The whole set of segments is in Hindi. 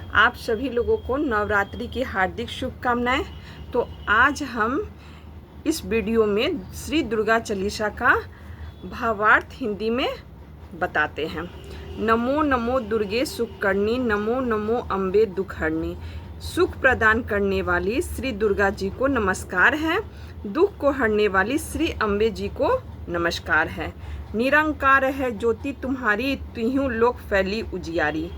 आप सभी लोगों को नवरात्रि की हार्दिक शुभकामनाएं। तो आज हम इस वीडियो में श्री दुर्गा चालीसा का भावार्थ हिंदी में बताते हैं। नमो नमो दुर्गे सुखकर्णी, नमो नमो अम्बे दुखहरणी। सुख प्रदान करने वाली श्री दुर्गा जी को नमस्कार है, दुख को हरने वाली श्री अम्बे जी को नमस्कार है। निरंकार है ज्योति तुम्हारी, त्यों लोक फैली उजियारी।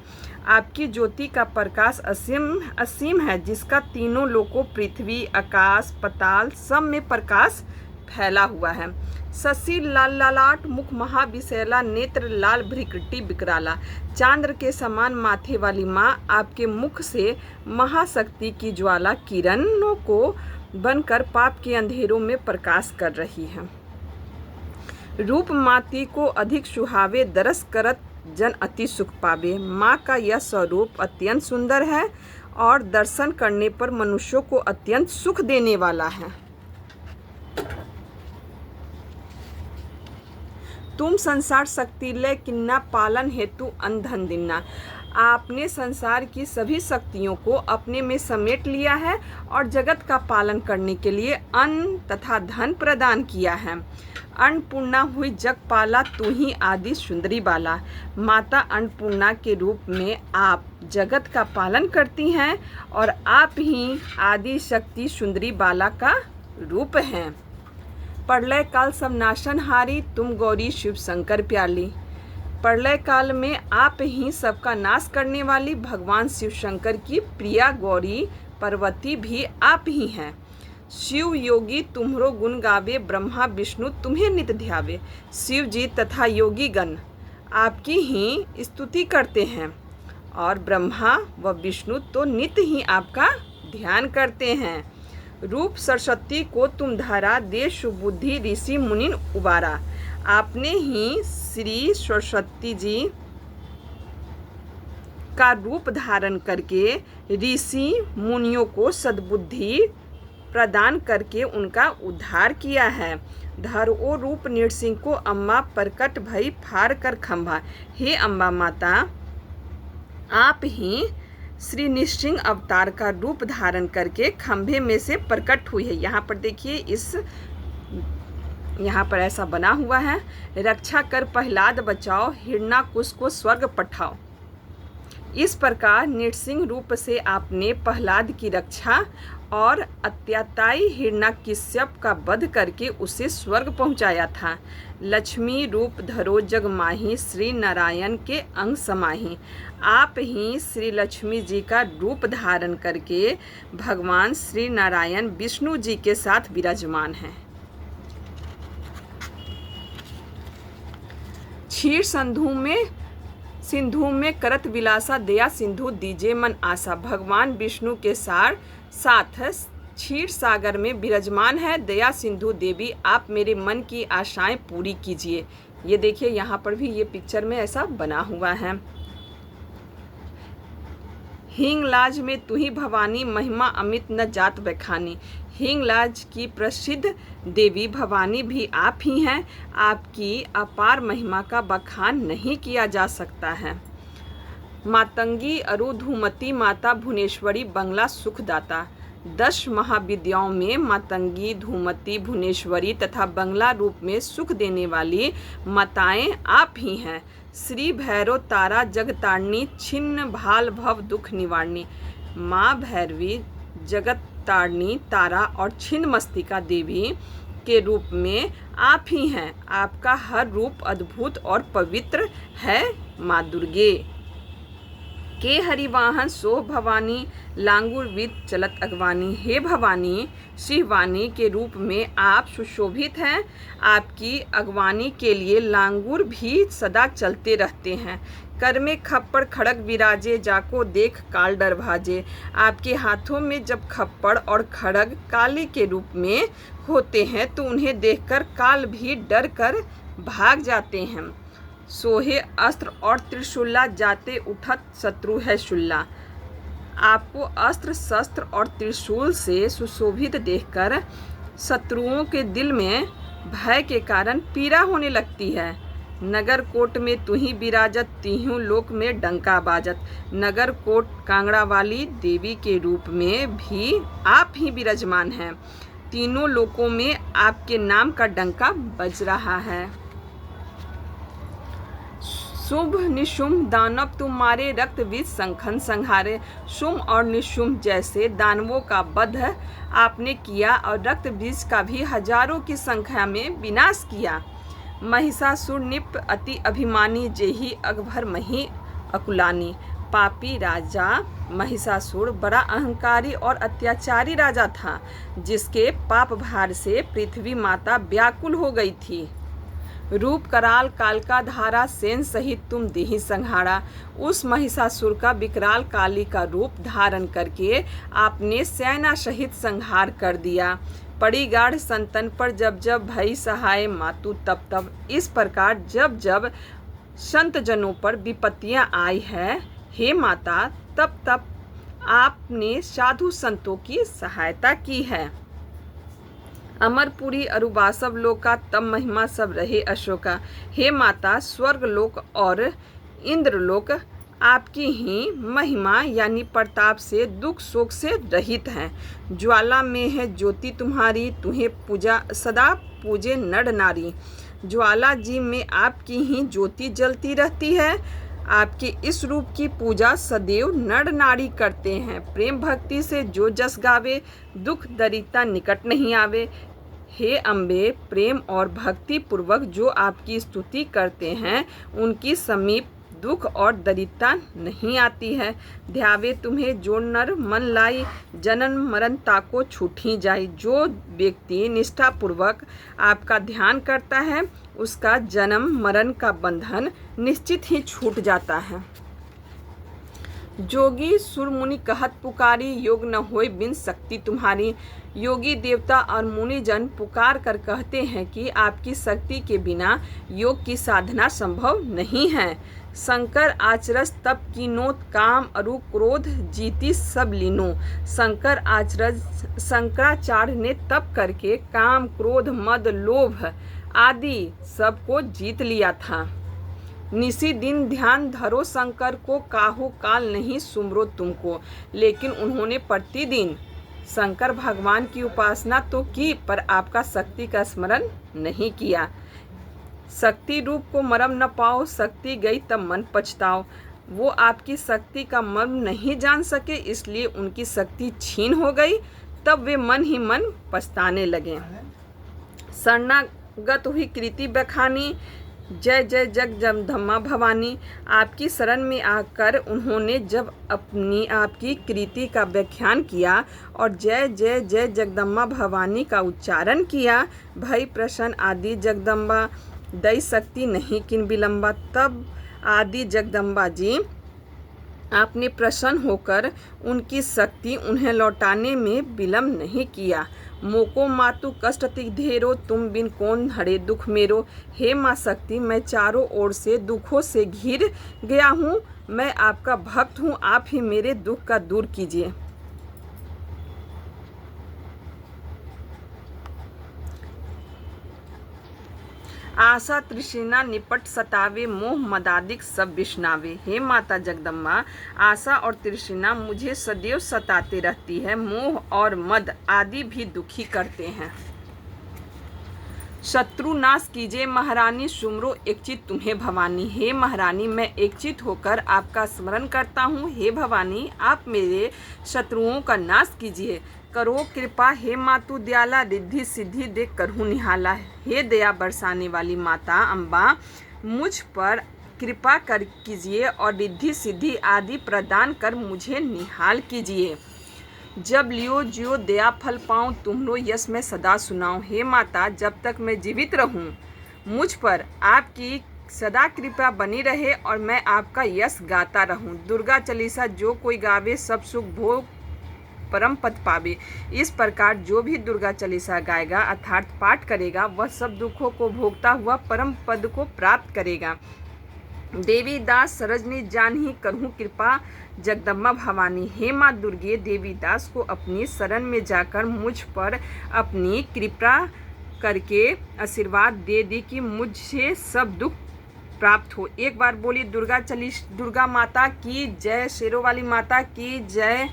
आपकी ज्योति का प्रकाश असीम है, जिसका तीनों लोकों पृथ्वी, आकाश, पाताल सब में प्रकाश फैला हुआ है। शशि लाल ललाट, मुख महाविशैला, नेत्र लाल, भ्रिकुटी विकराला। चांद्र के समान माथे वाली माँ आपके मुख से महाशक्ति की ज्वाला किरणों को बनकर पाप के अंधेरों में प्रकाश कर रही है। रूप माती को अधिक सुहावे, दरस करत जन अति सुख पावे। माँ का यह स्वरूप अत्यंत सुंदर है और दर्शन करने पर मनुष्यों को अत्यंत सुख देने वाला है। तुम संसार शक्ति लय किन्ना, पालन हेतु अंधन दिन्ना। आपने संसार की सभी शक्तियों को अपने में समेट लिया है और जगत का पालन करने के लिए अन्न तथा धन प्रदान किया है। अन्नपूर्णा हुई जग पाला, तू ही आदि सुंदरी बाला। माता अन्नपूर्णा के रूप में आप जगत का पालन करती हैं और आप ही आदि शक्ति सुंदरी बाला का रूप हैं। प्रलय काल सब नाशनहारी, तुम गौरी शिव शंकर प्याली। प्रलय काल में आप ही सबका नाश करने वाली भगवान शिव शंकर की प्रिया गौरी पार्वती भी आप ही हैं। शिव योगी तुम्हरो गुण गावे, ब्रह्मा विष्णु तुम्हें नित ध्यावे। शिव जी तथा योगी गण आपकी ही स्तुति करते हैं और ब्रह्मा व विष्णु तो नित्य ही आपका ध्यान करते हैं। रूप सरस्वती को तुम धारा, दे सुबुद्धि ऋषि मुनि उबारा। आपने ही श्री सरस्वती जी का रूप धारण करके ऋषि मुनियों को सद्बुद्धि प्रदान करके उनका उद्धार किया है। धरो रूप नृसिंह को अम्मा, प्रकट भई फाड़ कर खंभा। हे अम्बा माता, आप ही श्री नृसिंह अवतार का रूप धारण करके खंभे में से प्रकट हुई है। यहाँ पर देखिए, यहाँ पर ऐसा बना हुआ है, रक्षा कर प्रहलाद बचाओ, हिरण्याकुश को स्वर्ग पठाओ। इस प्रकार नृसिंह रूप से आपने प्रहलाद की रक्षा और अत्याचारी हिरण्याकश्यप का वध करके उसे स्वर्ग पहुंचाया था। लक्ष्मी रूप धरो जग माही, श्री नारायण के अंग समाही। आप ही श्री लक्ष्मी जी का रूप धारण करके भगवान श्री नारायण विष्णु जी के साथ विराजमान हैं। क्षीर सिंधु में करत विलासा, दया सिंधु दीजे मन आशा। भगवान विष्णु के साथ क्षीर सागर में विराजमान है दया सिंधु देवी, आप मेरे मन की आशाएं पूरी कीजिए। ये देखिए, यहाँ पर भी ये पिक्चर में ऐसा बना हुआ है। हिंगलाज में तू ही भवानी, महिमा अमित न जात बखानी। हिंगलाज की प्रसिद्ध देवी भवानी भी आप ही हैं। आपकी अपार महिमा का बखान नहीं किया जा सकता है। मातंगी अरु धूमती माता, भुवनेश्वरी बंगला सुखदाता। 10 महाविद्याओं में मातंगी, धूमती, भुवनेश्वरी तथा बंगला रूप में सुख देने वाली माताएं आप ही हैं। श्री भैरव तारा जगतारणी, छिन्न भाल भव दुख निवारणी। माँ भैरवी जगत तारणी, तारा और छिन्न मस्तिका देवी के रूप में आप ही हैं। आपका हर रूप अद्भुत और पवित्र है। माँ दुर्गे के हरिवाहन सो भवानी, लांगुर विद चलत अगवानी। हे भवानी, शिववाणी के रूप में आप सुशोभित हैं। आपकी अगवानी के लिए लांगुर भी सदा चलते रहते हैं। कर में खप्पड़ खड़ग विराजे, जाको देख काल डर भाजे। आपके हाथों में जब खप्पड़ और खड़ग काली के रूप में होते हैं तो उन्हें देखकर काल भी डर कर भाग जाते हैं। सोहे अस्त्र और त्रिशूला, जाते उठत शत्रु है शुल्ला। आपको अस्त्र शस्त्र और त्रिशूल से सुशोभित देखकर शत्रुओं के दिल में भय के कारण पीड़ा होने लगती है। नगर कोट में तू ही विराजत, तीहों लोक में डंका बाजत। नगर कोट कांगड़ा वाली देवी के रूप में भी आप ही विराजमान हैं। तीनों लोकों में आपके नाम का डंका बज रहा है। शुंभ निशुंभ दानव तुम्हारे रक्त बीज संखन संहारे। शुंभ और निशुंभ जैसे दानवों का वध आपने किया और रक्त बीज का भी हजारों की संख्या में विनाश किया। महिषासुर निप अति अभिमानी, जेहि अगभर मही अकुलानी। पापी राजा महिषासुर बड़ा अहंकारी और अत्याचारी राजा था, जिसके पाप भार से पृथ्वी माता व्याकुल हो गई थी। रूप कराल कालका धारा, सेन सहित तुम देहि संहारा। उस महिषासुर का विकराल काली का रूप धारण करके आपने सेना सहित संहार कर दिया। पड़ी गाढ़ संतन पर जब जब भई सहाय मातु तब तब। इस प्रकार जब जब संत जनों पर विपत्तियां आई है हे माता, तब तब आपने साधु संतों की सहायता की है। अमरपुरी अरुबासव लोका, तब महिमा सब रहे अशोका। हे माता, स्वर्ग लोक और इंद्रलोक आपकी ही महिमा यानी प्रताप से दुख शोक से रहित हैं। ज्वाला में है ज्योति तुम्हारी, तुम्हें पूजा सदा पूजे नर नारी। ज्वाला जी में आपकी ही ज्योति जलती रहती है। आपके इस रूप की पूजा सदैव नर नारी करते हैं। प्रेम भक्ति से जो जस गावे, दुख दरिद्रता निकट नहीं आवे। हे अम्बे, प्रेम और भक्ति पूर्वक जो आपकी स्तुति करते हैं, उनकी समीप दुख और दरिद्रता नहीं आती है। ध्यावे तुम्हें जो नर मन लाई, जनन मरण ताको छूटी जाई। जो व्यक्ति निष्ठापूर्वक आपका ध्यान करता है, उसका जन्म मरण का बंधन निश्चित ही छूट जाता है। जोगी सुरमुनि कहत पुकारी, योग न होय बिन शक्ति तुम्हारी। योगी देवता और मुनिजन पुकार कर कहते हैं कि आपकी शक्ति के बिना योग की साधना संभव नहीं है। शंकर आचरस तप कीनो, काम अरु क्रोध जीती सब लीनो। शंकराचार्य ने तप करके काम क्रोध मद लोभ आदि सबको जीत लिया था। निसी दिन ध्यान धरो शंकर को, काहू काल नहीं सुमरो तुमको। लेकिन उन्होंने प्रतिदिन शंकर भगवान की उपासना तो की, पर आपका शक्ति का स्मरण नहीं किया। शक्ति रूप को मर्म न पाओ, शक्ति गई तब मन पछताओ। वो आपकी शक्ति का मर्म नहीं जान सके, इसलिए उनकी शक्ति छीन हो गई। तब वे मन ही मन पछताने लगे। शरणागत हुई कृति बखानी, जय जय जगदम्बा भवानी। आपकी शरण में आकर उन्होंने जब अपनी आपकी कृति का व्याख्यान किया और जय जय जय जगदम्बा भवानी का उच्चारण किया, भई प्रसन्न आदि जगदम्बा दई शक्ति नहीं किन विलंबा। तब आदि जगदम्बा जी आपने प्रसन्न होकर उनकी शक्ति उन्हें लौटाने में विलम्ब नहीं किया। मोको मातु कष्ट तिक ढेरो, तुम बिन कौन हरे दुख मेरो। हे माँ शक्ति, मैं चारों ओर से दुखों से घिर गया हूँ। मैं आपका भक्त हूँ, आप ही मेरे दुख का दूर कीजिए। आशा तृष्णा निपट सतावे, मोह मदादिक सब विष्णावे। हे माता जगदम्बा, आशा और तृष्णा मुझे सदैव सताते रहती है। मोह और मद आदि भी दुखी करते हैं। शत्रु नाश कीजिए महारानी, सुमरो एकचित तुम्हें भवानी। हे महारानी, मैं एकचित होकर आपका स्मरण करता हूँ। हे भवानी, आप मेरे शत्रुओं का नाश कीजिए। करो कृपा हे मातु दयाला, रिद्धि सिद्धि देख करहूँ निहाला। हे दया बरसाने वाली माता अम्बा, मुझ पर कृपा कर कीजिए और रिद्धि सिद्धि आदि प्रदान कर मुझे निहाल कीजिए। जब लियो जियो दया फल पाऊँ, तुम्हरो यश मैं सदा सुनाऊँ। हे माता, जब तक मैं जीवित रहूँ, मुझ पर आपकी सदा कृपा बनी रहे और मैं आपका यश गाता रहूँ। दुर्गा चालीसा जो कोई गावे, सब सुख भोग परम पद पावे। इस प्रकार जो भी दुर्गा चालीसा गाएगा अर्थात पाठ करेगा, वह सब दुखों को भोगता हुआ परम पद को प्राप्त करेगा। देवी दास सरजनी जानही, करहूँ कृपा जगदम्बा भवानी। हे माँ दुर्गे, देवी दास को अपनी शरण में जाकर मुझ पर अपनी कृपा करके आशीर्वाद दे दी कि मुझे सब दुख प्राप्त हो। एक बार बोलिए दुर्गा माता की जय, शेरों वाली माता की जय।